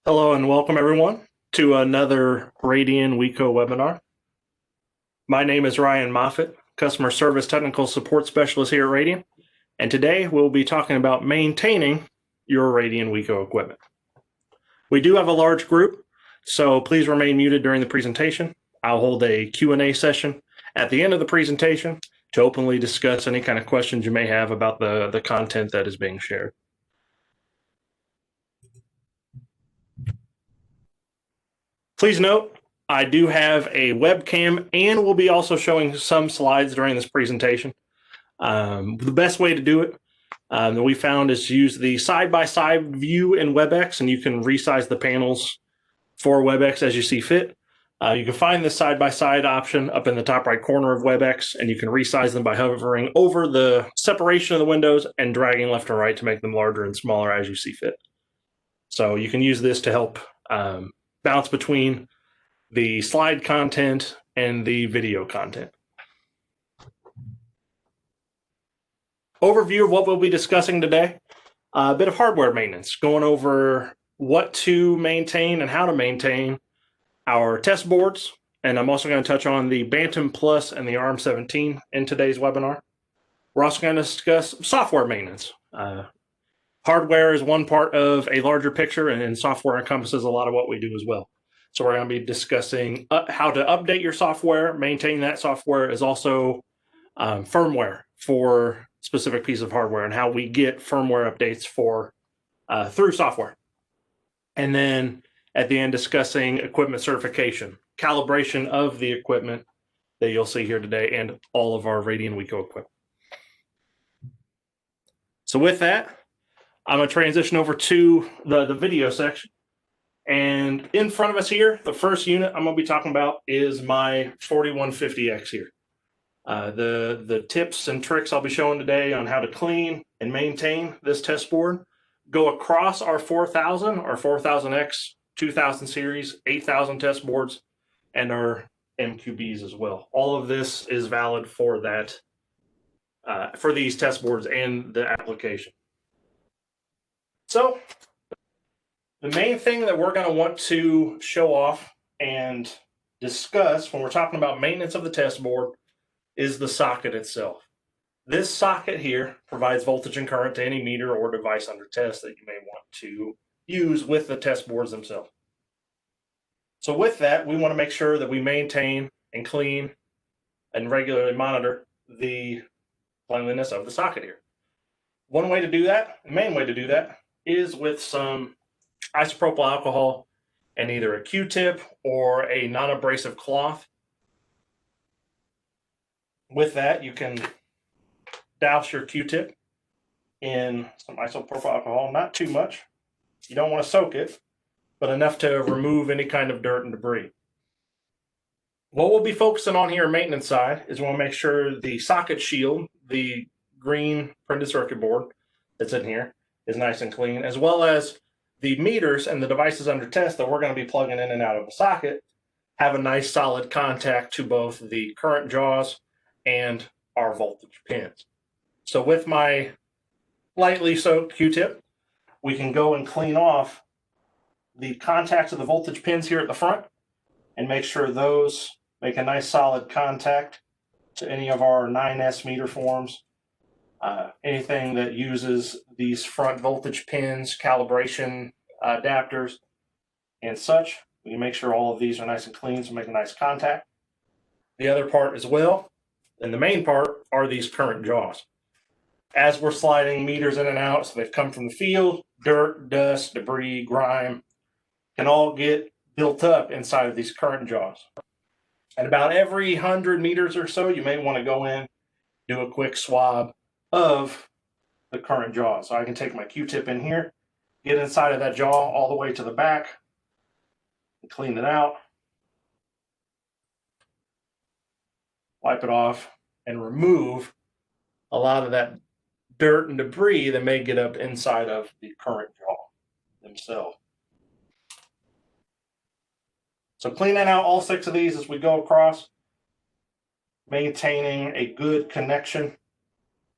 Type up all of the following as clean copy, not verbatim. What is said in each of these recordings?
Hello and welcome everyone to another Radian WECO webinar. My name is Ryan Moffitt, Customer Service Technical Support Specialist here at Radian, and today we'll be talking about maintaining your Radian WECO equipment. We do have a large group, so please remain muted during the presentation. I'll hold a Q&A session at the end of the presentation to openly discuss any kind of questions you may have about the content that is being shared. Please note, I do have a webcam and we'll be also showing some slides during this presentation. The best way to do it that we found is to use the side-by-side view in WebEx, and you can resize the panels for WebEx as you see fit. You can find the side-by-side option up in the top right corner of WebEx, and you can resize them by hovering over the separation of the windows and dragging left and right to make them larger and smaller as you see fit. So you can use this to help bounce between the slide content and the video content. Overview of what we'll be discussing today. A bit of hardware maintenance, going over what to maintain and how to maintain our test boards. And I'm also going to touch on the Bantam Plus and the ARM17 in today's webinar. We're also going to discuss software maintenance. Hardware is one part of a larger picture, and software encompasses a lot of what we do as well. So we're going to be discussing how to update your software, maintain that software, is also firmware for specific piece of hardware and how we get firmware updates for through software. And then at the end, discussing equipment certification, calibration of the equipment that you'll see here today and all of our Radian WECO equipment. So with that, I'm going to transition over to the video section. And in front of us here, the first unit I'm going to be talking about is my 4150X here. The tips and tricks I'll be showing today on how to clean and maintain this test board go across our 4000, our 4000X, 2000 series, 8000 test boards, and our MQBs as well. All of this is valid for that, for these test boards and the application. So the main thing that we're going to want to show off and discuss when we're talking about maintenance of the test board is the socket itself. This socket here provides voltage and current to any meter or device under test that you may want to use with the test boards themselves. So with that, we want to make sure that we maintain and clean and regularly monitor the cleanliness of the socket here. One way to do that, the main way to do that, is with some isopropyl alcohol and either a Q-tip or a non-abrasive cloth. With that, you can douse your Q-tip in some isopropyl alcohol, not too much. You don't want to soak it, but enough to remove any kind of dirt and debris. What we'll be focusing on here on maintenance side is we want to make sure the socket shield, the green printed circuit board that's in here, is nice and clean, as well as the meters and the devices under test that we're going to be plugging in and out of the socket have a nice solid contact to both the current jaws and our voltage pins. So with my lightly soaked Q-tip, we can go and clean off the contacts of the voltage pins here at the front and make sure those make a nice solid contact to any of our 9S meter forms. Anything that uses these front voltage pins, calibration adapters, and such, we can make sure all of these are nice and clean so make a nice contact. The other part as well, and the main part, are these current jaws. As we're sliding meters in and out, so they've come from the field, dirt, dust, debris, grime, can all get built up inside of these current jaws. And about every 100 meters or so, you may want to go in, do a quick swab of the current jaw. So I can take my Q-tip in here, get inside of that jaw all the way to the back, and clean it out, wipe it off, and remove a lot of that dirt and debris that may get up inside of the current jaw themselves. So cleaning out all 6 of these as we go across, maintaining a good connection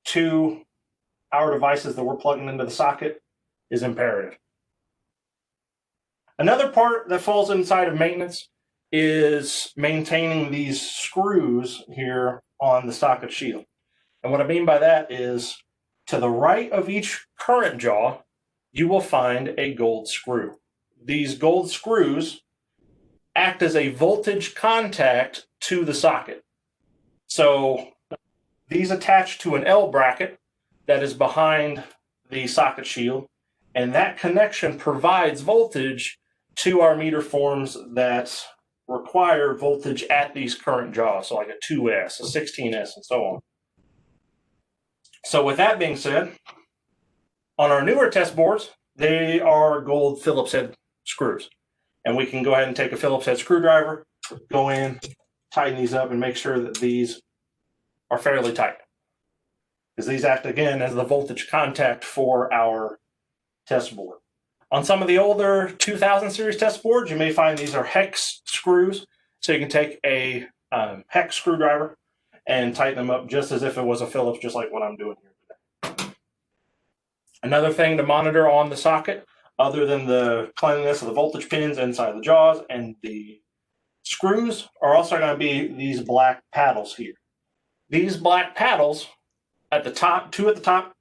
to our devices that we're plugging into the socket is imperative. Another part that falls inside of maintenance is maintaining these screws here on the socket shield. And what I mean by that is, to the right of each current jaw, you will find a gold screw. These gold screws act as a voltage contact to the socket. So these attach to an L bracket that is behind the socket shield, and that connection provides voltage to our meter forms that require voltage at these current jaws, so like a 2S, a 16S, and so on. So with that being said, on our newer test boards, they are gold Phillips head screws. And we can go ahead and take a Phillips head screwdriver, go in, tighten these up, and make sure that these are fairly tight. Because these act, again, as the voltage contact for our test board. On some of the older 2000 series test boards, you may find these are hex screws. So you can take a hex screwdriver and tighten them up just as if it was a Phillips, just like what I'm doing here today. Another thing to monitor on the socket, other than the cleanliness of the voltage pins inside the jaws and the screws, are also going to be these black paddles here. These black paddles at the top, two at the top,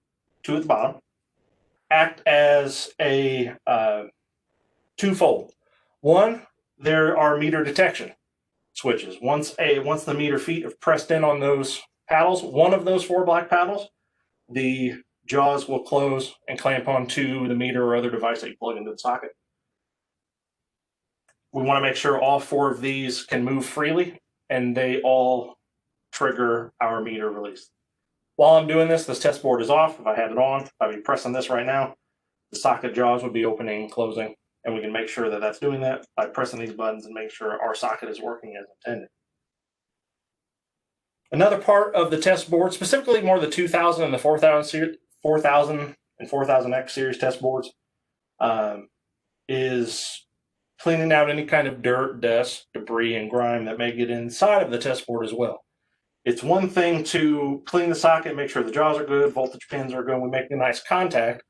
two at the bottom, act as a twofold. One, there are meter detection switches. Once the meter feet have pressed in on those paddles, one of those four black paddles, the jaws will close and clamp onto the meter or other device that you plug into the socket. We want to make sure all four of these can move freely and they all trigger our meter release. While I'm doing this, this test board is off. If I had it on, if I'd be pressing this right now, the socket jaws would be opening and closing, and we can make sure that that's doing that by pressing these buttons and make sure our socket is working as intended. Another part of the test board, specifically more the 2000 and the 4000 and 4000X series test boards, is cleaning out any kind of dirt, dust, debris, and grime that may get inside of the test board as well. It's one thing to clean the socket, make sure the jaws are good, voltage pins are good, we make a nice contact,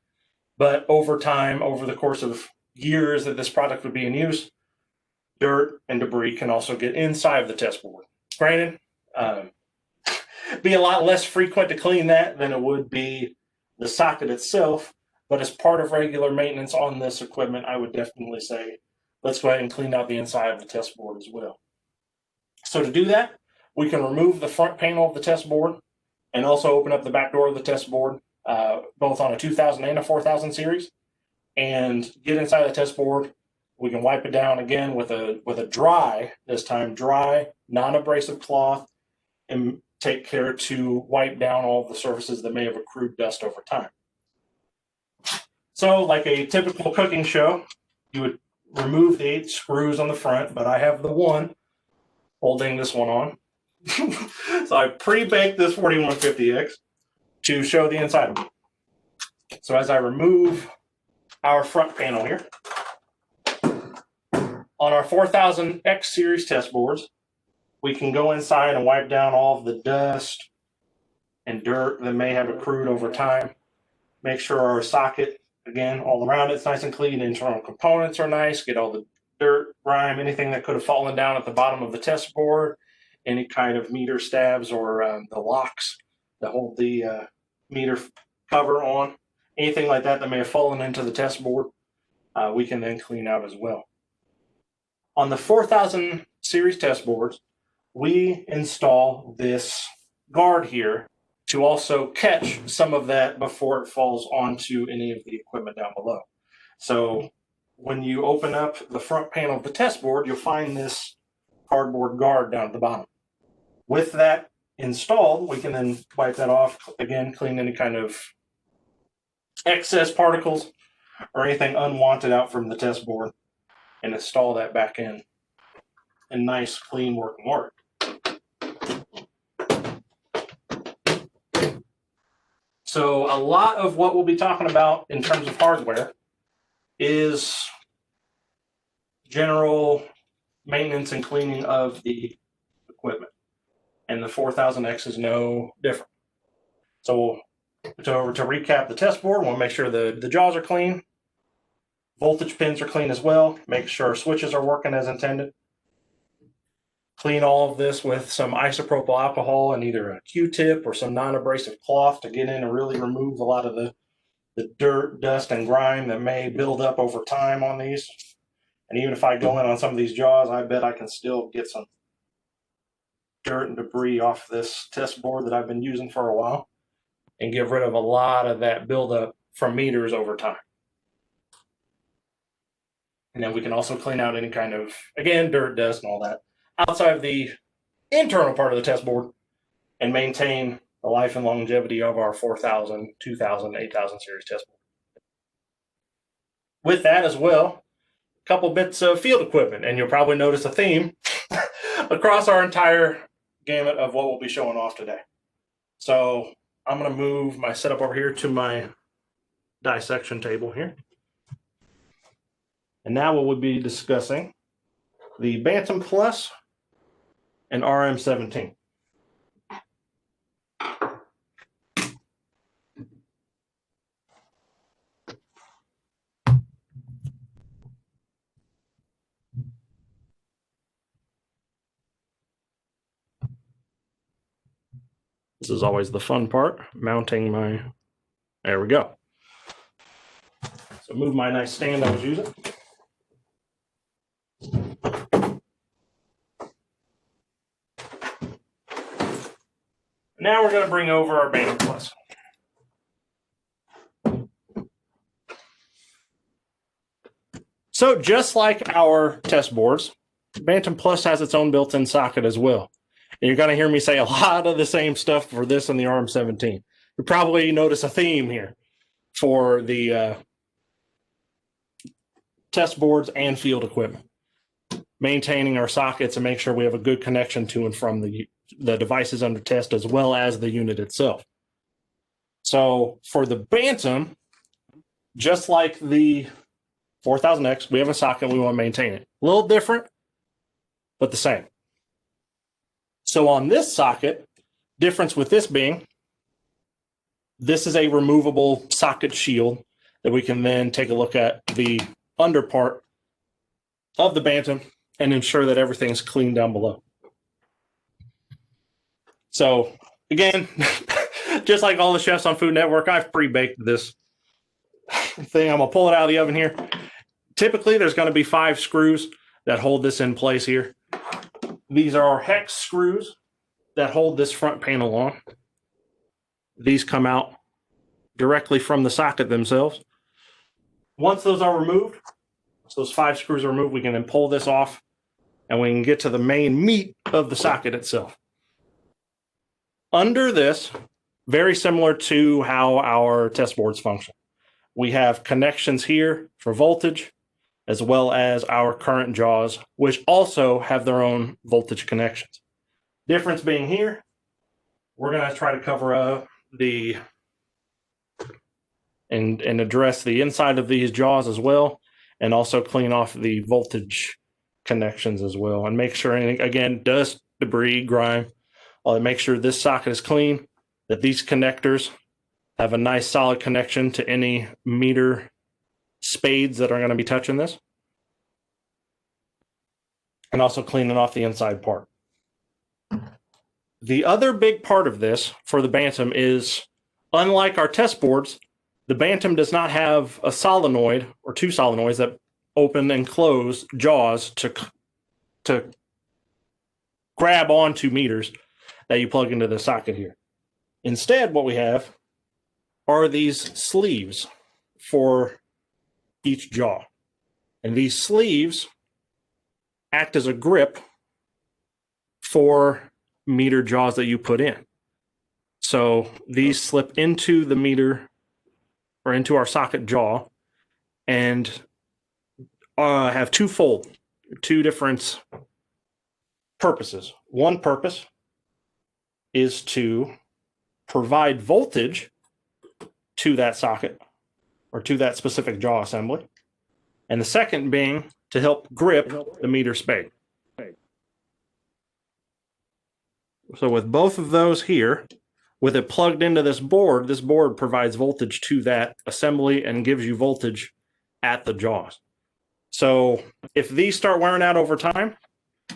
but over time, over the course of years that this product would be in use, dirt and debris can also get inside of the test board. Granted, be a lot less frequent to clean that than it would be the socket itself, but as part of regular maintenance on this equipment, I would definitely say, let's go ahead and clean out the inside of the test board as well. So to do that, we can remove the front panel of the test board and also open up the back door of the test board, both on a 2000 and a 4000 series, and get inside the test board. We can wipe it down again with a dry, this time dry, non-abrasive cloth, and take care to wipe down all the surfaces that may have accrued dust over time. So like a typical cooking show, you would remove the 8 screws on the front, but I have the one holding this one on. So I pre-baked this 4150X to show the inside of it. So as I remove our front panel here, on our 4000X series test boards, we can go inside and wipe down all of the dust and dirt that may have accrued over time. Make sure our socket, again, all around it's nice and clean. Internal components are nice. Get all the dirt, grime, anything that could have fallen down at the bottom of the test board, any kind of meter stabs or the locks that hold the meter cover on, anything like that that may have fallen into the test board, we can then clean out as well. On the 4000 series test boards, we install this guard here to also catch some of that before it falls onto any of the equipment down below. So when you open up the front panel of the test board, you'll find this cardboard guard down at the bottom. With that installed, we can then wipe that off, again, clean any kind of excess particles or anything unwanted out from the test board, and install that back in nice, clean working order. So a lot of what we'll be talking about in terms of hardware is general maintenance and cleaning of the equipment. And the 4000X is no different. So to recap the test board, we'll make sure the jaws are clean. Voltage pins are clean as well. Make sure our switches are working as intended. Clean all of this with some isopropyl alcohol and either a Q-tip or some non-abrasive cloth to get in and really remove a lot of the dirt, dust, and grime that may build up over time on these. And even if I go in on some of these jaws, I bet I can still get some dirt and debris off this test board that I've been using for a while and get rid of a lot of that buildup from meters over time. And then we can also clean out any kind of, again, dirt, dust, and all that outside of the internal part of the test board and maintain the life and longevity of our 4000, 2000, 8000 series test board. With that as well, a couple bits of field equipment, and you'll probably notice a theme across our entire gamut of what we'll be showing off today. So I'm going to move my setup over here to my dissection table here. And now we'll be discussing the Bantam Plus and RM17. This is always the fun part, mounting my, there we go. So move my nice stand I was using. Now we're going to bring over our Bantam Plus. So just like our test boards, Bantam Plus has its own built-in socket as well. And you're going to hear me say a lot of the same stuff for this and the RM17. You probably notice a theme here for the test boards and field equipment. Maintaining our sockets and make sure we have a good connection to and from the devices under test as well as the unit itself. So for the Bantam, just like the 4000X, we have a socket, we want to maintain it. A little different, but the same. So on this socket, difference with this being, this is a removable socket shield that we can then take a look at the under part of the Bantam and ensure that everything's clean down below. So again, just like all the chefs on Food Network, I've pre-baked this thing. I'm gonna pull it out of the oven here. Typically, there's gonna be 5 screws that hold this in place here. These are our hex screws that hold this front panel on. These come out directly from the socket themselves. Once those are removed, so those 5 screws are removed, we can then pull this off and we can get to the main meat of the socket itself. Under this, very similar to how our test boards function. We have connections here for voltage, as well as our current jaws, which also have their own voltage connections. Difference being here, we're going to try to cover up the and address the inside of these jaws as well, and also clean off the voltage connections as well, and make sure, again, dust, debris, grime, make sure this socket is clean, that these connectors have a nice solid connection to any meter spades that are going to be touching this, and also cleaning off the inside part. The other big part of this for the Bantam is, unlike our test boards, the Bantam does not have a solenoid or 2 solenoids that open and close jaws to grab onto meters that you plug into the socket here. Instead, what we have are these sleeves for each jaw. And these sleeves act as a grip for meter jaws that you put in. So these slip into the meter or into our socket jaw and have 2 different purposes. One purpose is to provide voltage to that socket or to that specific jaw assembly. And the second being to help grip the meter spade. So with both of those here, with it plugged into this board provides voltage to that assembly and gives you voltage at the jaws. So if these start wearing out over time,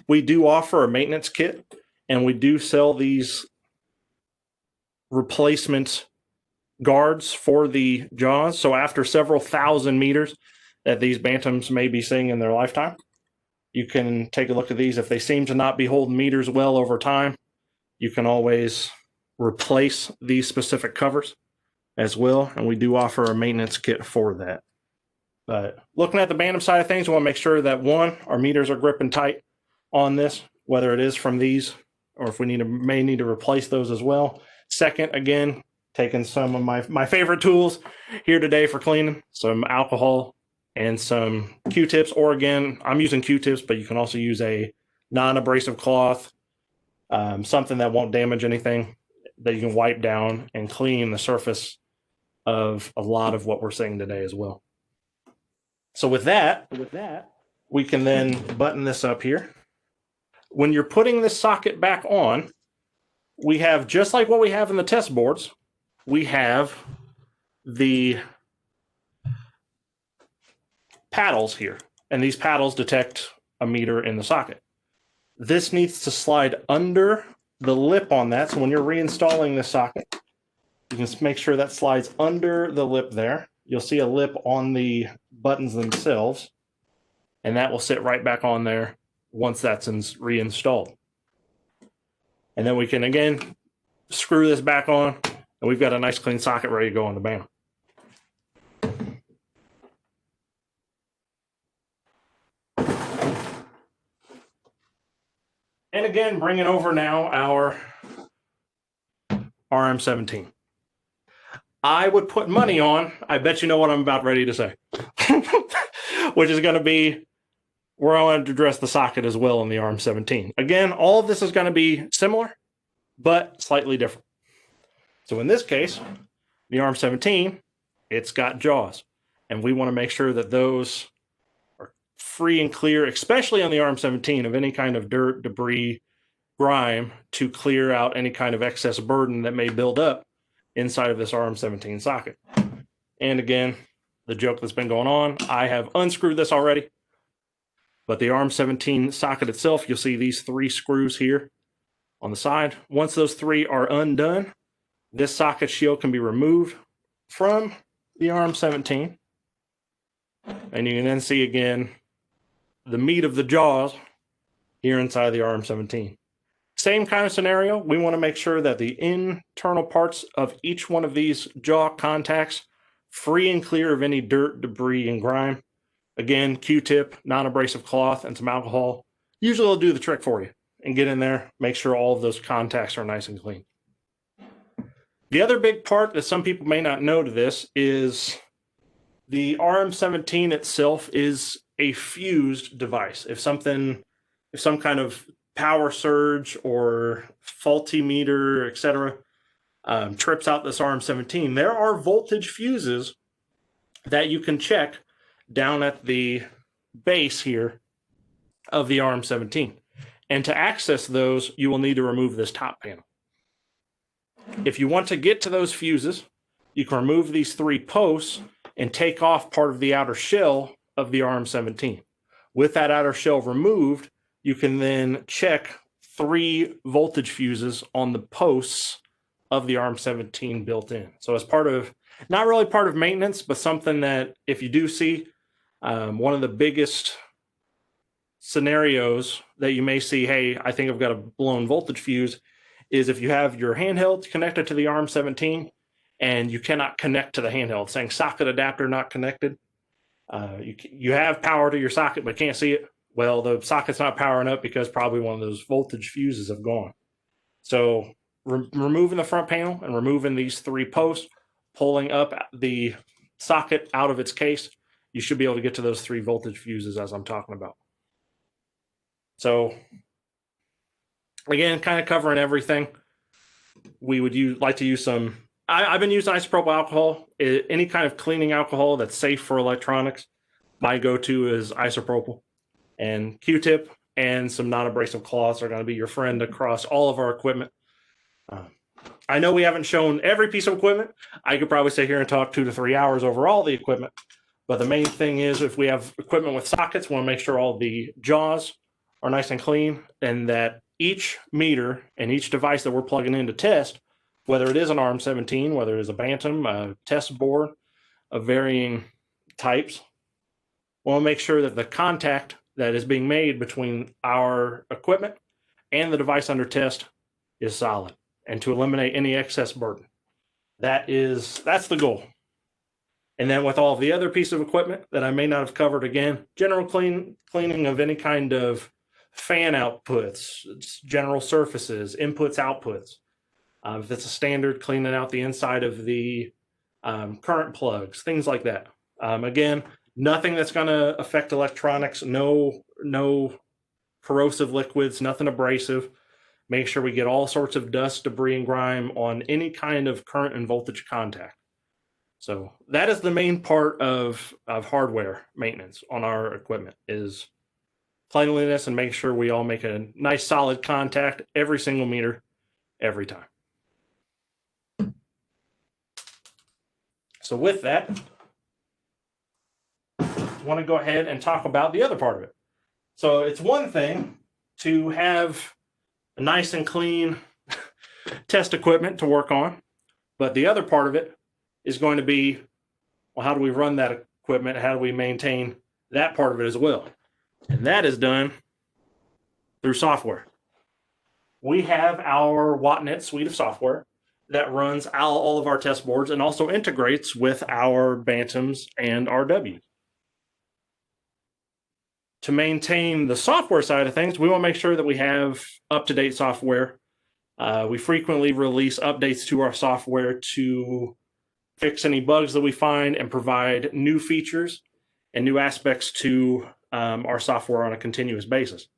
we do offer a maintenance kit, and we do sell these replacement guards for the jaws. So after several thousand meters that these bantams may be seeing in their lifetime, you can take a look at these. If they seem to not be holding meters well over time, you can always replace these specific covers as well, and we do offer a maintenance kit for that. But looking at the bantam side of things, we want to make sure that, one, our meters are gripping tight on this, whether it is from these or if we may need to replace those as well. Second, again, taking some of my favorite tools here today for cleaning, some alcohol and some Q-tips, or again, I'm using Q-tips, but you can also use a non-abrasive cloth, something that won't damage anything, that you can wipe down and clean the surface of a lot of what we're seeing today as well. So with that, we can then button this up here. When you're putting this socket back on, we have, just like what we have in the test boards, we have the paddles here, and these paddles detect a meter in the socket. This needs to slide under the lip on that, so when you're reinstalling this socket, you can make sure that slides under the lip there. You'll see a lip on the buttons themselves, and that will sit right back on there once that's reinstalled. And then we can, again, screw this back on, and we've got a nice clean socket ready to go on the bantam. And again, bringing over now our RM17. I would put money on, I bet you know what I'm about ready to say, which is going to be where I wanted to address the socket as well in the RM17. Again, all of this is going to be similar, but slightly different. So in this case, the RM17, it's got jaws, and we want to make sure that those are free and clear, especially on the RM17, of any kind of dirt, debris, grime, to clear out any kind of excess burden that may build up inside of this RM17 socket. And again, the joke that's been going on, I have unscrewed this already, but the RM17 socket itself, you'll see these 3 screws here on the side. Once those 3 are undone, this socket shield can be removed from the RM17, and you can then see again the meat of the jaws here inside the RM17. Same kind of scenario, we want to make sure that the internal parts of each one of these jaw contacts free and clear of any dirt, debris, and grime. Again, Q-tip, non-abrasive cloth, and some alcohol usually will do the trick for you, and get in there, make sure all of those contacts are nice and clean. The other big part that some people may not know to this is the RM17 itself is a fused device. If some kind of power surge or faulty meter, etc., trips out this RM17, there are voltage fuses that you can check down at the base here of the RM17. And to access those, you will need to remove this top panel. If you want to get to those fuses, you can remove these 3 posts and take off part of the outer shell of the RM17. With that outer shell removed, you can then check 3 voltage fuses on the posts of the RM17 built in. So as part of, not really part of maintenance, but something that if you do see, one of the biggest scenarios that you may see, hey, I think I've got a blown voltage fuse, is if you have your handheld connected to the RM17 and you cannot connect to the handheld, saying socket adapter not connected. You have power to your socket but can't see it. Well, the socket's not powering up because probably one of those voltage fuses have gone. So removing the front panel and removing these 3 posts, pulling up the socket out of its case, you should be able to get to those 3 voltage fuses as I'm talking about. So again, kind of covering everything. We would like to use some, I've been using isopropyl alcohol. Any kind of cleaning alcohol that's safe for electronics, my go-to is isopropyl. And Q-tip and some non-abrasive cloths are going to be your friend across all of our equipment. I know we haven't shown every piece of equipment. I could probably sit here and talk 2 to 3 hours over all the equipment, But the main thing is if we have equipment with sockets, we want to make sure all the jaws are nice and clean, and that each meter and each device that we're plugging in to test, whether it is an ARM-17, whether it is a Bantam, a test board of varying types, we want to make sure that the contact that is being made between our equipment and the device under test is solid, and to eliminate any excess burden. That's the goal. And then with all the other pieces of equipment that I may not have covered, again, general cleaning of any kind of fan outputs, general surfaces, inputs, outputs. If it's a standard, cleaning out the inside of the current plugs, things like that. Again, nothing that's going to affect electronics, no corrosive liquids, nothing abrasive. Make sure we get all sorts of dust, debris, and grime on any kind of current and voltage contact. So that is the main part of hardware maintenance on our equipment, is cleanliness and make sure we all make a nice solid contact every single meter, every time. So with that, I want to go ahead and talk about the other part of it. So it's one thing to have a nice and clean test equipment to work on, but the other part of it is going to be, well, how do we run that equipment? How do we maintain that part of it as well? And that is done through software. We have our WattNet suite of software that runs all of our test boards and also integrates with our Bantams and RWs. To maintain the software side of things, we want to make sure that we have up-to-date software. We frequently release updates to our software to fix any bugs that we find and provide new features and new aspects to our software on a continuous basis.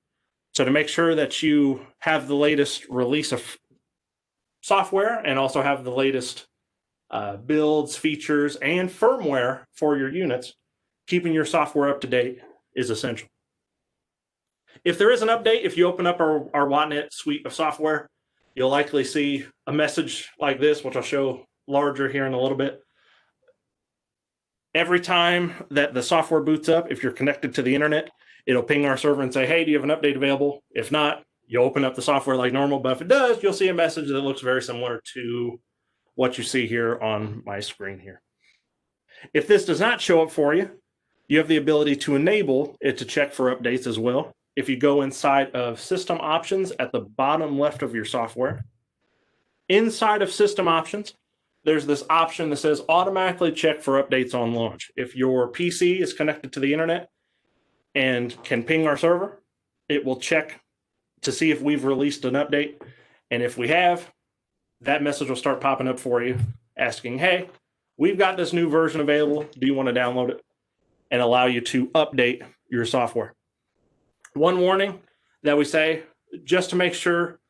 So to make sure that you have the latest release of software and also have the latest builds, features, and firmware for your units, keeping your software up to date is essential. If there is an update, if you open up our WattNet suite of software, you'll likely see a message like this, which I'll show larger here in a little bit. Every time that the software boots up, if you're connected to the internet, it'll ping our server and say, hey, do you have an update available? If not, you'll open up the software like normal, but if it does, you'll see a message that looks very similar to what you see here on my screen here. If this does not show up for you, you have the ability to enable it to check for updates as well. If you go inside of System Options at the bottom left of your software, inside of System Options, there's this option that says automatically check for updates on launch. If your PC is connected to the internet and can ping our server, it will check to see if we've released an update. And if we have, that message will start popping up for you asking, hey, we've got this new version available. Do you want to download it? And allow you to update your software. One warning that we say, just to make sure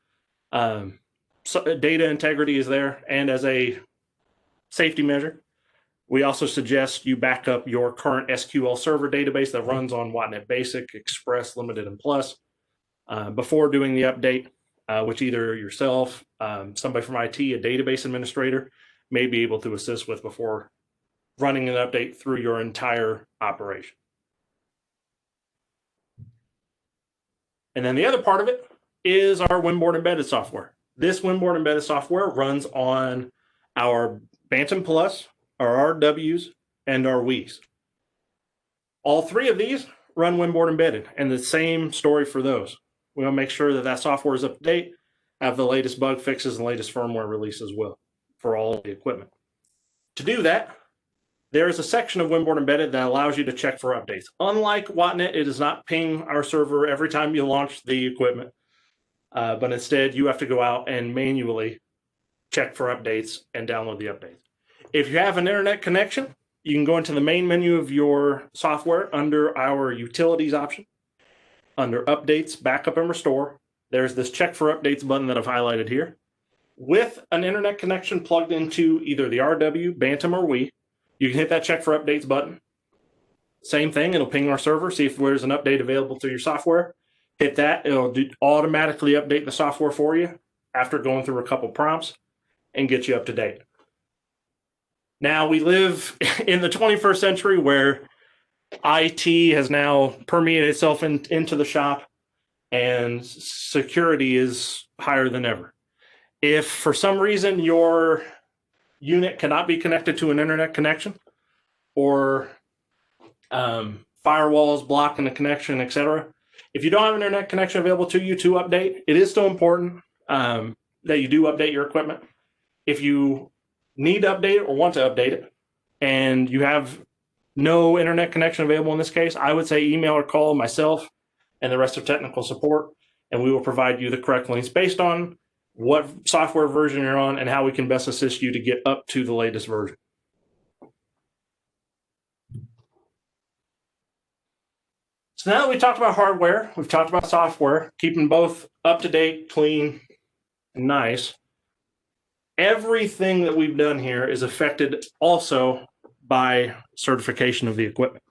data integrity is there, and as a safety measure, we also suggest you back up your current SQL server database that runs on WattNet Basic, Express, Limited, and Plus before doing the update, which either yourself, somebody from IT, a database administrator, may be able to assist with before running an update through your entire operation. And then the other part of it is our Winboard embedded software. This Winboard embedded software runs on our Bantam Plus, our RWs, and our Wiis. All three of these run Winboard embedded, and the same story for those. We want to make sure that that software is up to date, have the latest bug fixes and latest firmware release as well for all the equipment. To do that, there is a section of Winboard embedded that allows you to check for updates. Unlike WattNet, it does not ping our server every time you launch the equipment, but instead you have to go out and manually check for updates and download the updates. If you have an internet connection, you can go into the main menu of your software under our utilities option. Under updates, backup, and restore, there's this check for updates button that I've highlighted here. With an internet connection plugged into either the RW, Bantam, or Wii, you can hit that check for updates button. Same thing, it'll ping our server, see if there's an update available to your software. Hit that, it'll automatically update the software for you after going through a couple prompts and get you up to date. Now we live in the 21st century where IT has now permeated itself into the shop, and security is higher than ever. If for some reason your unit cannot be connected to an internet connection, or firewalls blocking the connection, etc., if you don't have an internet connection available to you to update, it is still important that you do update your equipment. If you need to update it or want to update it, and you have no internet connection available in this case, I would say email or call myself and the rest of technical support, and we will provide you the correct links based on what software version you're on and how we can best assist you to get up to the latest version. So now that we talked about hardware, we've talked about software, keeping both up to date, clean, and nice. Everything that we've done here is affected also by certification of the equipment.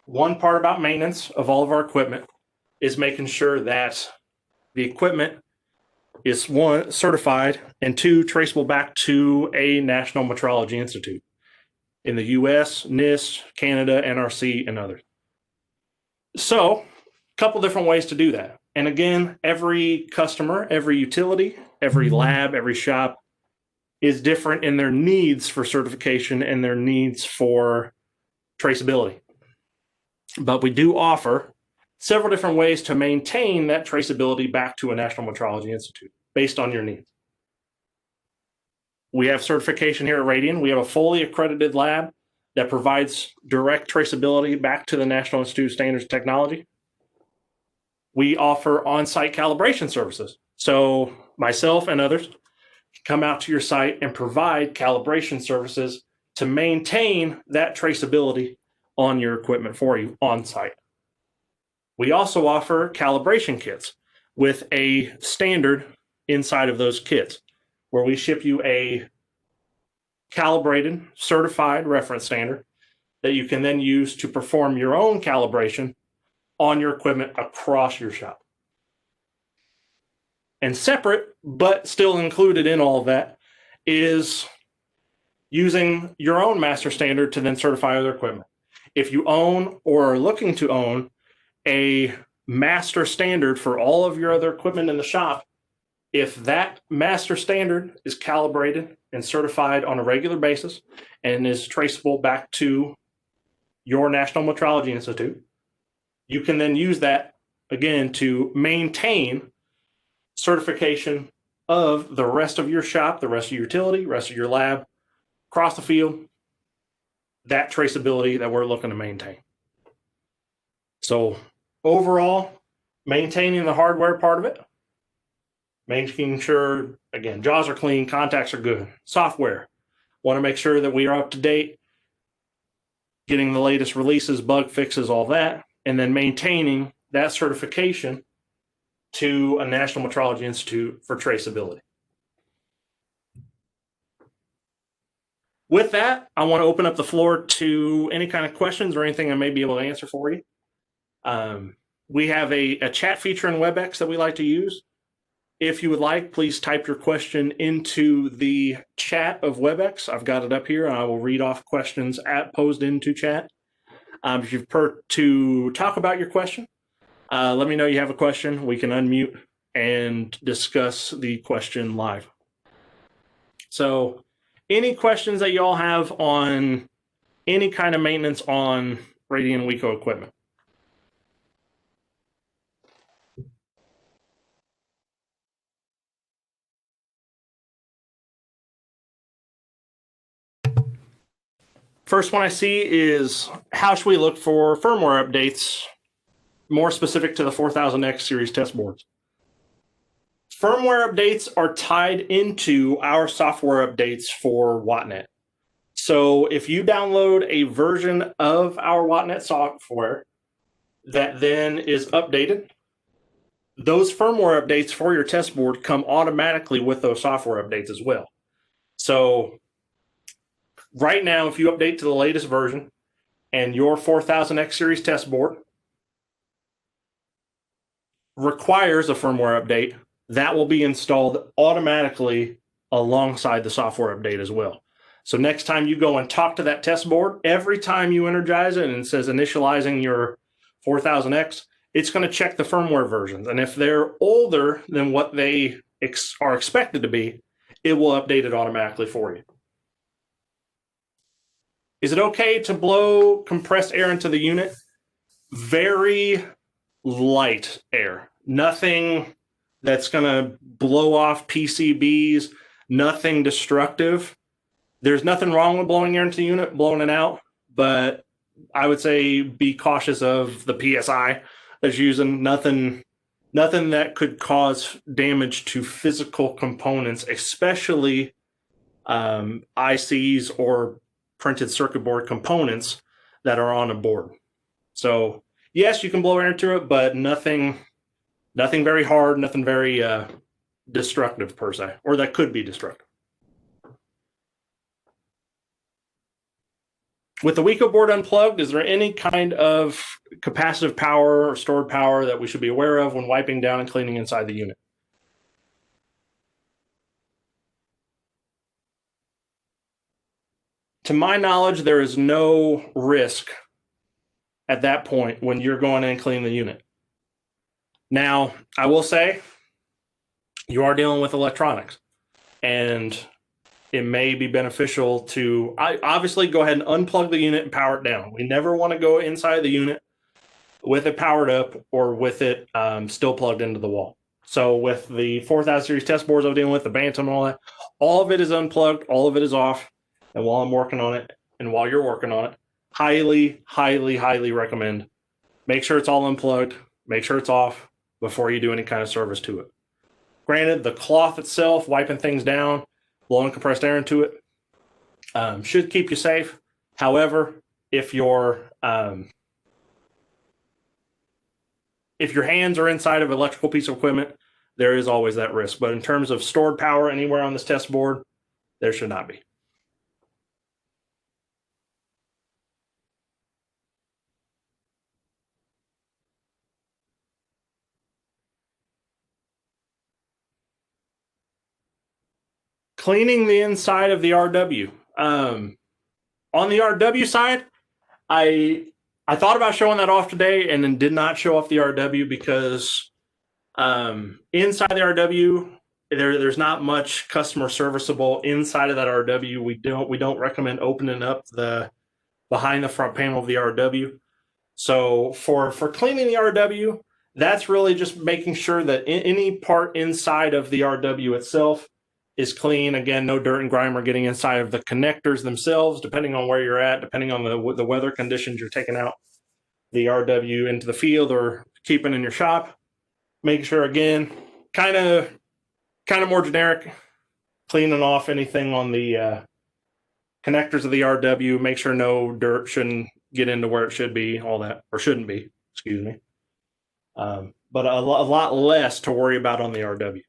One part about maintenance of all of our equipment is making sure that the equipment is, one, certified, and two, traceable back to a National Metrology Institute in the US, NIST, Canada, NRC, and others. So, a couple different ways to do that. And again, every customer, every utility, every lab, every shop is different in their needs for certification and their needs for traceability. But we do offer several different ways to maintain that traceability back to a National Metrology Institute based on your needs. We have certification here at Radian. We have a fully accredited lab that provides direct traceability back to the National Institute of Standards and Technology. We offer on-site calibration services. So myself and others come out to your site and provide calibration services to maintain that traceability on your equipment for you on site. We also offer calibration kits with a standard inside of those kits, where we ship you a calibrated, certified reference standard that you can then use to perform your own calibration on your equipment across your shop. And separate, but still included in all of that, is using your own master standard to then certify other equipment. If you own or are looking to own a master standard for all of your other equipment in the shop, if that master standard is calibrated and certified on a regular basis and is traceable back to your National Metrology Institute, you can then use that again to maintain certification of the rest of your shop, the rest of your utility, rest of your lab, across the field, that traceability that we're looking to maintain. So overall, maintaining the hardware part of it, making sure, again, jaws are clean, contacts are good. Software, want to make sure that we are up to date, getting the latest releases, bug fixes, all that, and then maintaining that certification to a National Metrology Institute for traceability. With that, I want to open up the floor to any kind of questions or anything I may be able to answer for you. We have a chat feature in WebEx that we like to use. If you would like, please type your question into the chat of WebEx. I've got it up here, and I will read off questions posed into chat. If you prefer to talk about your question, let me know you have a question. We can unmute and discuss the question live. So any questions that you all have on any kind of maintenance on Radian WECO equipment? First one I see is, how should we look for firmware updates more specific to the 4000X series test boards? Firmware updates are tied into our software updates for WattNet. So if you download a version of our WattNet software that then is updated, those firmware updates for your test board come automatically with those software updates as well. So right now, if you update to the latest version and your 4000X series test board requires a firmware update, that will be installed automatically alongside the software update as well. So next time you go and talk to that test board, every time you energize it and it says initializing your 4000X, it's going to check the firmware versions. And if they're older than what they are expected to be, it will update it automatically for you. Is it okay to blow compressed air into the unit? Very light air. Nothing that's going to blow off PCBs, nothing destructive. There's nothing wrong with blowing air into the unit, blowing it out, but I would say be cautious of the PSI that's using. Nothing that could cause damage to physical components, especially ICs or printed circuit board components that are on a board. So yes, you can blow air into it, but nothing very hard, nothing very destructive per se, or that could be destructive. With the WECO board unplugged, is there any kind of capacitive power or stored power that we should be aware of when wiping down and cleaning inside the unit? To my knowledge, there is no risk at that point when you're going in and cleaning the unit. Now, I will say you are dealing with electronics, and it may be beneficial to obviously go ahead and unplug the unit and power it down. We never want to go inside the unit with it powered up or with it still plugged into the wall. So with the 4000 series test boards I'm dealing with, the Bantam and all of it is unplugged, all of it is off. And while I'm working on it, and while you're working on it, highly, highly, highly recommend make sure it's all unplugged, make sure it's off before you do any kind of service to it. Granted, the cloth itself, wiping things down, blowing compressed air into it, should keep you safe. However, if your hands are inside of an electrical piece of equipment, there is always that risk. But in terms of stored power anywhere on this test board, there should not be. Cleaning the inside of the RW. On the RW side, I thought about showing that off today and then did not show off the RW because inside the RW, there's not much customer serviceable inside of that RW. We don't recommend opening up the behind the front panel of the RW. So for cleaning the RW, that's really just making sure that any part inside of the RW itself is clean. Again, no dirt and grime are getting inside of the connectors themselves, depending on where you're at, depending on the weather conditions you're taking out the RW into the field or keeping in your shop. Make sure, again, kind of more generic, cleaning off anything on the connectors of the RW. Make sure no dirt shouldn't get into where it should be, all that, or shouldn't be, excuse me. But a lot less to worry about on the RW.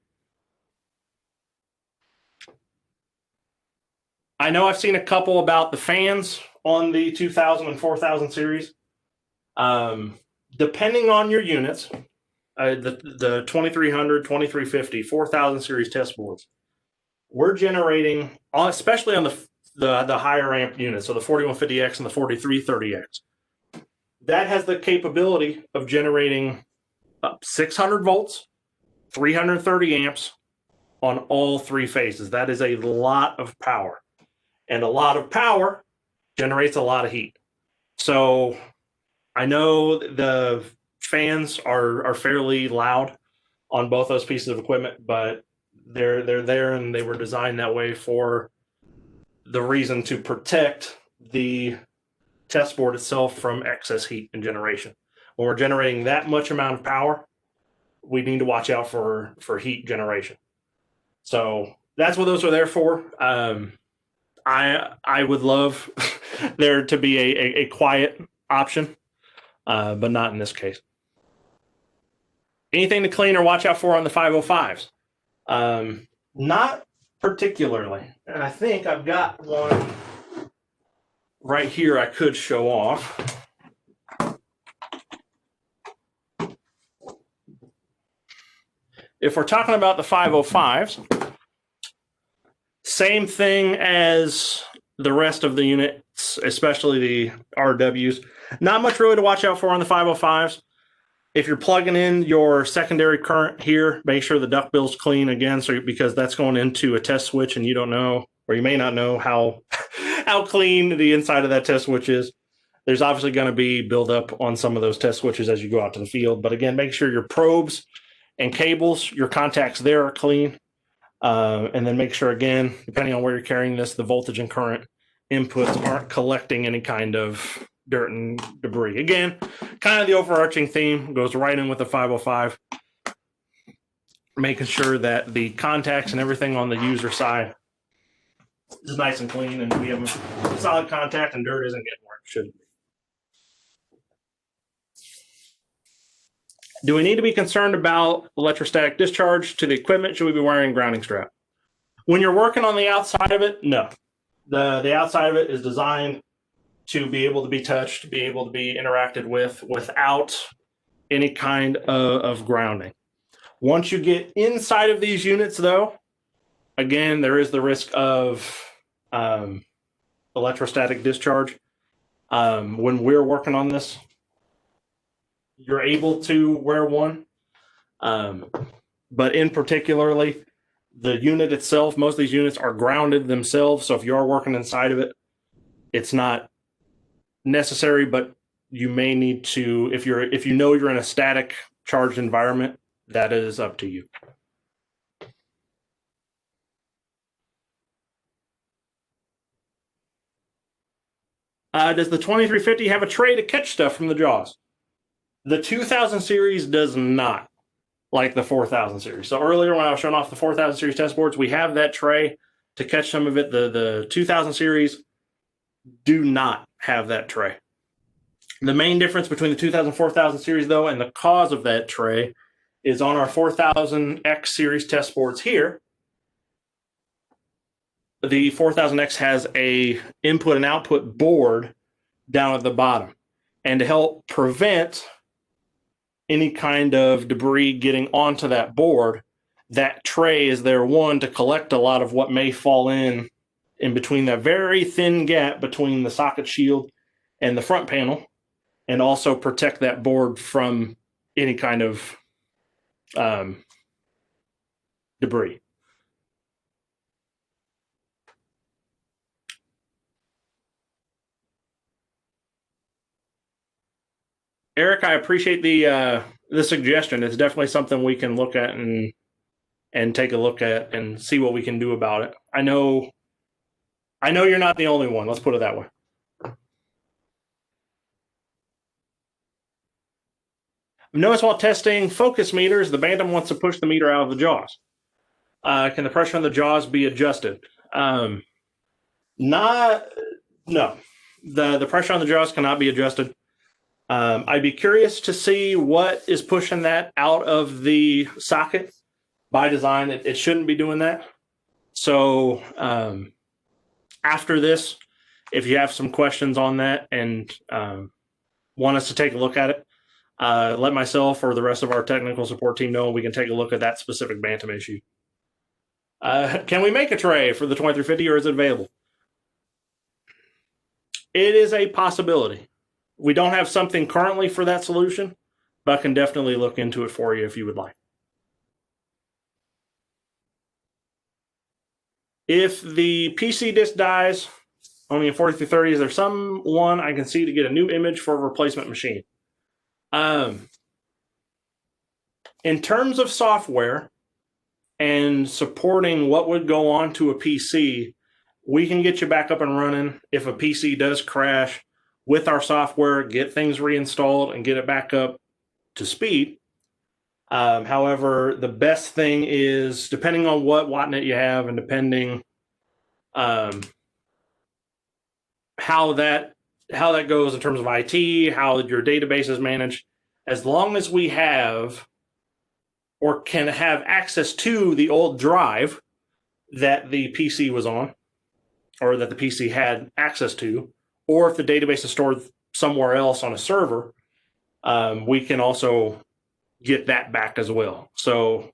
I know I've seen a couple about the fans on the 2000 and 4000 series. Depending on your units, the 2300, 2350, 4000 series test boards, we're generating, especially on the higher amp units, so the 4150X and the 4330X, that has the capability of generating 600 volts, 330 amps on all three phases. That is a lot of power. And a lot of power generates a lot of heat. So I know the fans are fairly loud on both those pieces of equipment, but they're there and they were designed that way for the reason to protect the test board itself from excess heat and generation. When we're generating that much amount of power, we need to watch out for heat generation. So that's what those are there for. I would love there to be a quiet option, but not in this case. Anything to clean or watch out for on the 505s? Not particularly. And I think I've got one right here I could show off. If we're talking about the 505s, same thing as the rest of the units, especially the RWs, not much really to watch out for on the 505s. If you're plugging in your secondary current here, make sure the duct bill's clean again, because that's going into a test switch, and you don't know, or you may not know how clean the inside of that test switch is. There's obviously going to be buildup on some of those test switches as you go out to the field. But again, make sure your probes and cables, your contacts there are clean. And then make sure, again, depending on where you're carrying this, the voltage and current inputs aren't collecting any kind of dirt and debris. Again, kind of the overarching theme goes right in with the 505, making sure that the contacts and everything on the user side is nice and clean, and we have a solid contact and dirt isn't getting where it should be. Do we need to be concerned about electrostatic discharge to the equipment? Should we be wearing a grounding strap? When you're working on the outside of it, no. The outside of it is designed to be able to be touched, be able to be interacted with without any kind of grounding. Once you get inside of these units, though, again, there is the risk of electrostatic discharge. When we're working on this, you're able to wear one, but in particularly the unit itself, most of these units are grounded themselves. So if you are working inside of it, it's not necessary, but you may need to, if you know you're in a static charged environment, that is up to you. Does the 2350 have a tray to catch stuff from the jaws? The 2000 series does not, like the 4000 series. So earlier when I was showing off the 4000 series test boards, we have that tray to catch some of it. The 2000 series do not have that tray. The main difference between the 2000 and 4000 series, though, and the cause of that tray is on our 4000X series test boards here. The 4000X has a input and output board down at the bottom. And to help prevent any kind of debris getting onto that board, that tray is there, one, to collect a lot of what may fall in between that very thin gap between the socket shield and the front panel, and also protect that board from any kind of debris. Eric, I appreciate the suggestion. It's definitely something we can look at and take a look at and see what we can do about it. I know you're not the only one. Let's put it that way. Notice while testing focus meters, the Bantam wants to push the meter out of the jaws. Can the pressure on the jaws be adjusted? No. The pressure on the jaws cannot be adjusted. I'd be curious to see what is pushing that out of the socket. By design, it shouldn't be doing that. So after this, if you have some questions on that and want us to take a look at it, let myself or the rest of our technical support team know, and we can take a look at that specific Bantam issue. Can we make a tray for the 2350, or is it available? It is a possibility. We don't have something currently for that solution, but I can definitely look into it for you if you would like. If the PC disk dies, only in 4330, is there someone I can see to get a new image for a replacement machine? In terms of software and supporting what would go on to a PC, we can get you back up and running if a PC does crash with our software, get things reinstalled and get it back up to speed. However, the best thing is, depending on what Wattnet you have and depending how that goes in terms of IT, how your database is managed, as long as we have or can have access to the old drive that the PC was on, or that the PC had access to, or if the database is stored somewhere else on a server, we can also get that back as well. So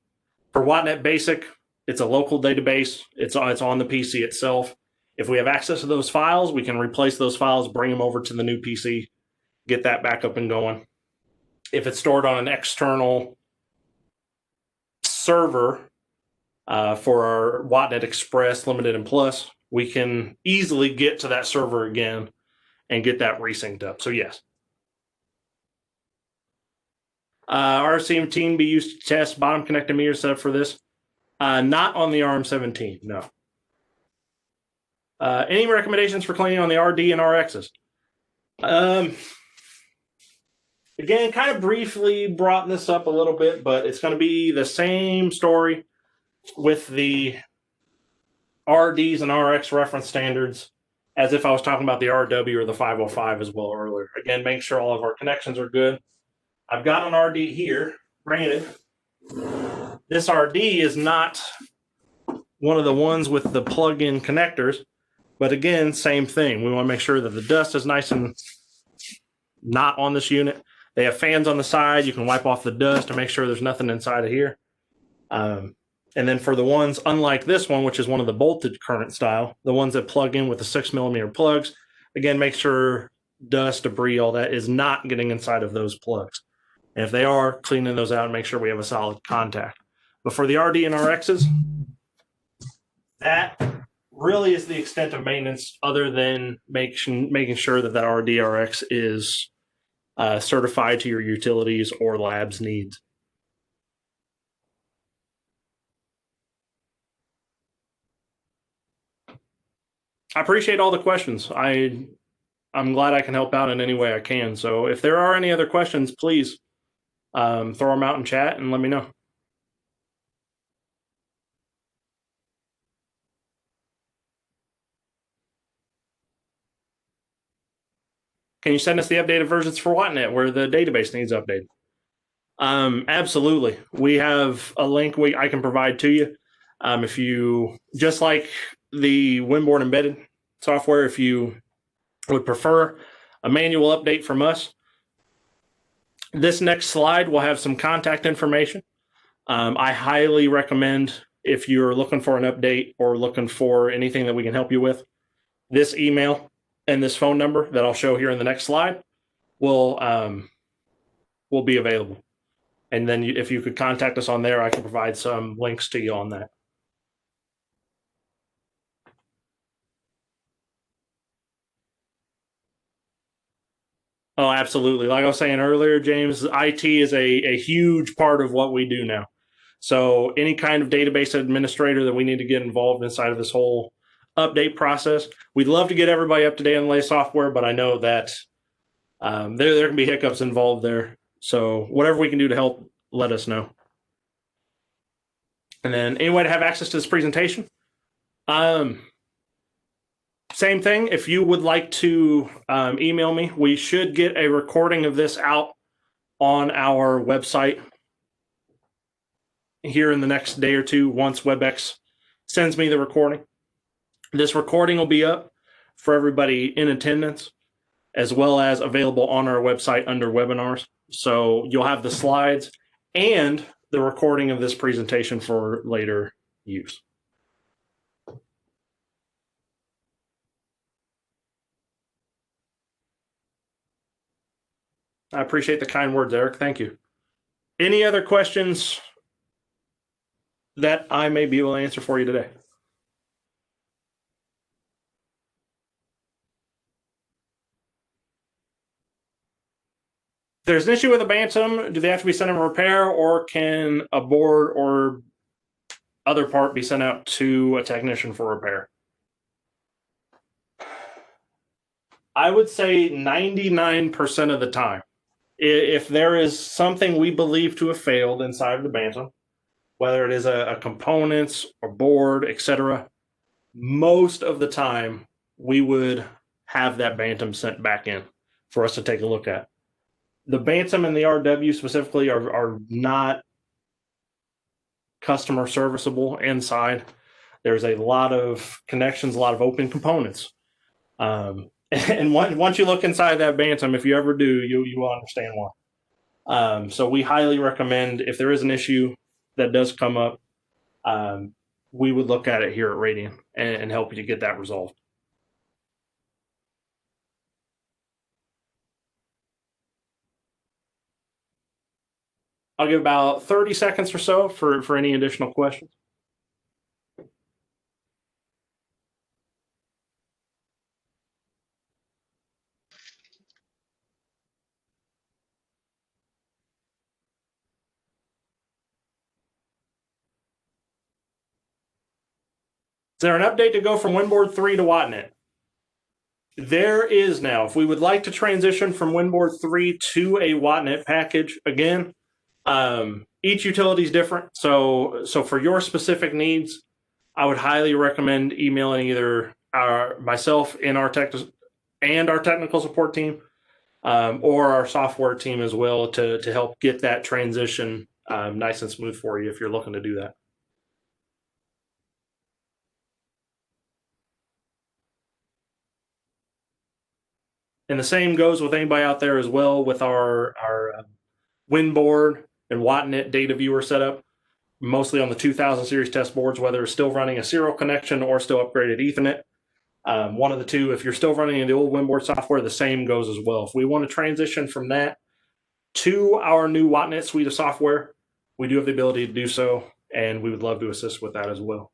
for Wattnet Basic, it's a local database. It's on the PC itself. If we have access to those files, we can replace those files, bring them over to the new PC, get that back up and going. If it's stored on an external server for our WATnet Express, Limited, and Plus, we can easily get to that server again and get that resynced up. So yes. RCM be used to test bottom connector meter setup for this. Not on the RM17, no. Any recommendations for cleaning on the RD and RXs? Again, kind of briefly brought this up a little bit, but it's going to be the same story with the RDs and RX reference standards as if I was talking about the RW or the 505 as well earlier. Again, make sure all of our connections are good. I've got an RD here. Granted, this RD is not one of the ones with the plug-in connectors, but again, same thing. We want to make sure that the dust is nice and not on this unit. They have fans on the side. You can wipe off the dust to make sure there's nothing inside of here. And then for the ones, unlike this one, which is one of the bolted current style, the ones that plug in with the 6mm plugs, again, make sure dust, debris, all that is not getting inside of those plugs. And if they are, cleaning those out and make sure we have a solid contact. But for the RD and RXs, that really is the extent of maintenance other than making sure that RD RX is certified to your utilities or labs needs. I appreciate all the questions. I'm glad I can help out in any way I can. So if there are any other questions, please throw them out in chat and let me know. Can you send us the updated versions for WATnet where the database needs updated? Absolutely. We have a link I can provide to you. If you, just like the Winboard embedded software, if you would prefer a manual update from us, this next slide will have some contact information. I highly recommend, if you're looking for an update or looking for anything that we can help you with, this email and this phone number that I'll show here in the next slide will be available. And then if you could contact us on there, I can provide some links to you on that. Oh, absolutely. Like I was saying earlier, James, IT is a huge part of what we do now. So any kind of database administrator that we need to get involved inside of this whole update process, we'd love to get everybody up to date on the latest software, but I know that there can be hiccups involved there. So whatever we can do to help, let us know. And then any way to have access to this presentation? Same thing. If you would like to email me, we should get a recording of this out on our website here in the next day or two once WebEx sends me the recording. This recording will be up for everybody in attendance, as well as available on our website under webinars. So you'll have the slides and the recording of this presentation for later use. I appreciate the kind words, Eric. Thank you. Any other questions that I may be able to answer for you today? If there's an issue with a Bantam, do they have to be sent in repair, or can a board or other part be sent out to a technician for repair? I would say 99% of the time. If there is something we believe to have failed inside of the Bantam, whether it is a components or board, etc., most of the time we would have that Bantam sent back in for us to take a look at. The Bantam and the RW specifically are not customer serviceable inside. There's a lot of connections, a lot of open components. And once you look inside that Bantam, if you ever do, you will understand why. So we highly recommend, if there is an issue that does come up, we would look at it here at Radian and help you to get that resolved. I'll give about 30 seconds or so for any additional questions. Is there an update to go from WinBoard 3 to WattNet? There is now. If we would like to transition from WinBoard 3 to a WattNet package, again, each utility is different. So for your specific needs, I would highly recommend emailing either myself and our technical support team, or our software team as well to help get that transition nice and smooth for you if you're looking to do that. And the same goes with anybody out there as well with our WinBoard and WattNet data viewer setup, mostly on the 2000 series test boards, whether it's still running a serial connection or still upgraded Ethernet. One of the two. If you're still running the old WinBoard software, the same goes as well. If we want to transition from that to our new WattNet suite of software, we do have the ability to do so, and we would love to assist with that as well.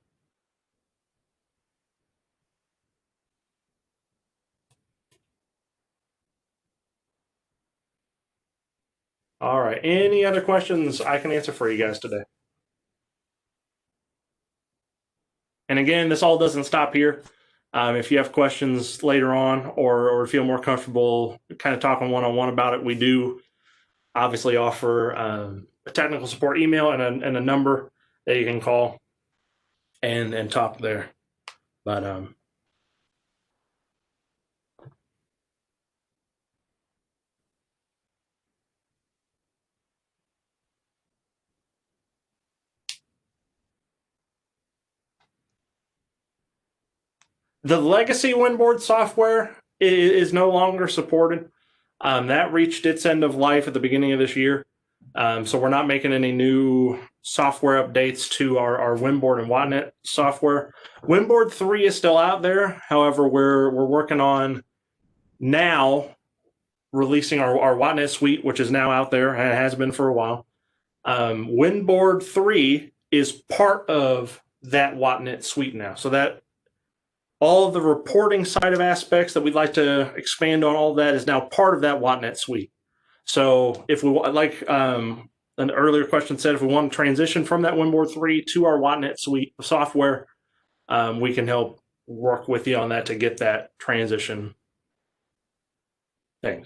All right. Any other questions I can answer for you guys today? And again, this all doesn't stop here. If you have questions later on or feel more comfortable kind of talking one-on-one about it, we do obviously offer a technical support email and a number that you can call and talk there. But the legacy WinBoard software is no longer supported. That reached its end of life at the beginning of this year. So we're not making any new software updates to our WinBoard and WattNet software. WinBoard 3 is still out there. However, we're working on now releasing our WattNet suite, which is now out there and has been for a while. WinBoard 3 is part of that WattNet suite now. So that all of the reporting side of aspects that we'd like to expand on, all of that is now part of that WattNet suite. So if we, like an earlier question said, if we want to transition from that WinBoard 3 to our WattNet suite of software, we can help work with you on that to get that transition thing.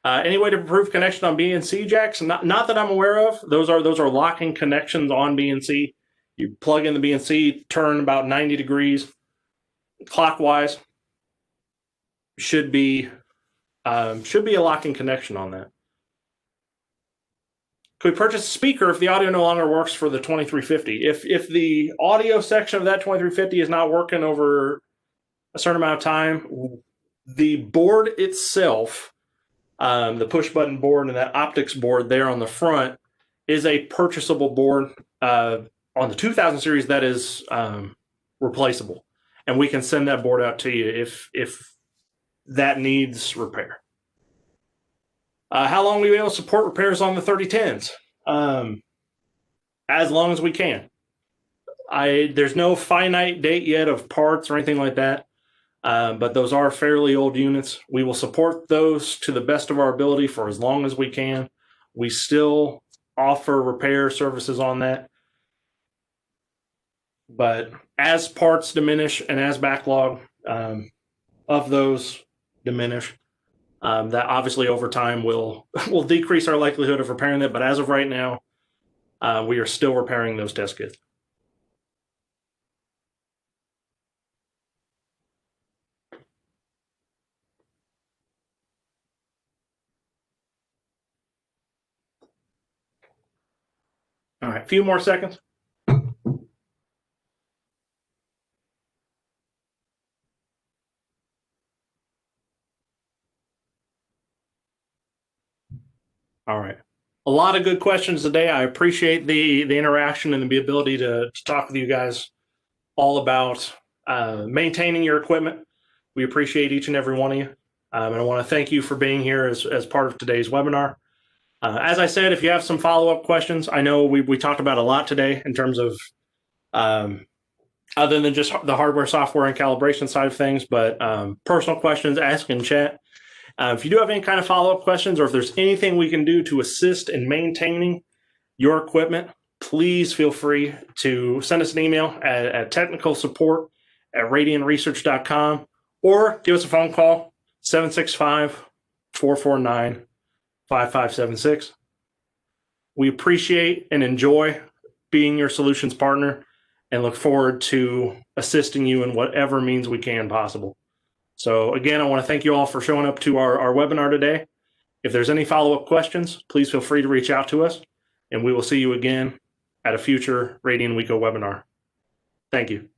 Any way to improve connection on BNC jacks? Not that I'm aware of. Those are locking connections on BNC. You plug in the BNC, turn about 90 degrees clockwise. Should be a locking connection on that. Could we purchase a speaker if the audio no longer works for the 2350? If the audio section of that 2350 is not working over a certain amount of time, the board itself, the push button board and that optics board there on the front is a purchasable board. On the 2000 series, that is replaceable, and we can send that board out to you if that needs repair. How long will we be able to support repairs on the 3010s? As long as we can. There's no finite date yet of parts or anything like that, but those are fairly old units. We will support those to the best of our ability for as long as we can. We still offer repair services on that. But as parts diminish and as backlog of those diminish, that obviously over time will decrease our likelihood of repairing that. But as of right now, we are still repairing those test kits. All right, a few more seconds. All right. A lot of good questions today. I appreciate the interaction and the ability to talk with you guys all about maintaining your equipment. We appreciate each and every one of you. And I want to thank you for being here as part of today's webinar. As I said, if you have some follow-up questions, I know we talked about a lot today in terms of other than just the hardware, software, and calibration side of things, but personal questions, ask in chat. If you do have any kind of follow-up questions, or if there's anything we can do to assist in maintaining your equipment, please feel free to send us an email at technicalsupport@radianresearch.com or give us a phone call, 765-449-5576. We appreciate and enjoy being your solutions partner and look forward to assisting you in whatever means we can possible. So again, I want to thank you all for showing up to our webinar today. If there's any follow-up questions, please feel free to reach out to us, and we will see you again at a future Radian WECO webinar. Thank you.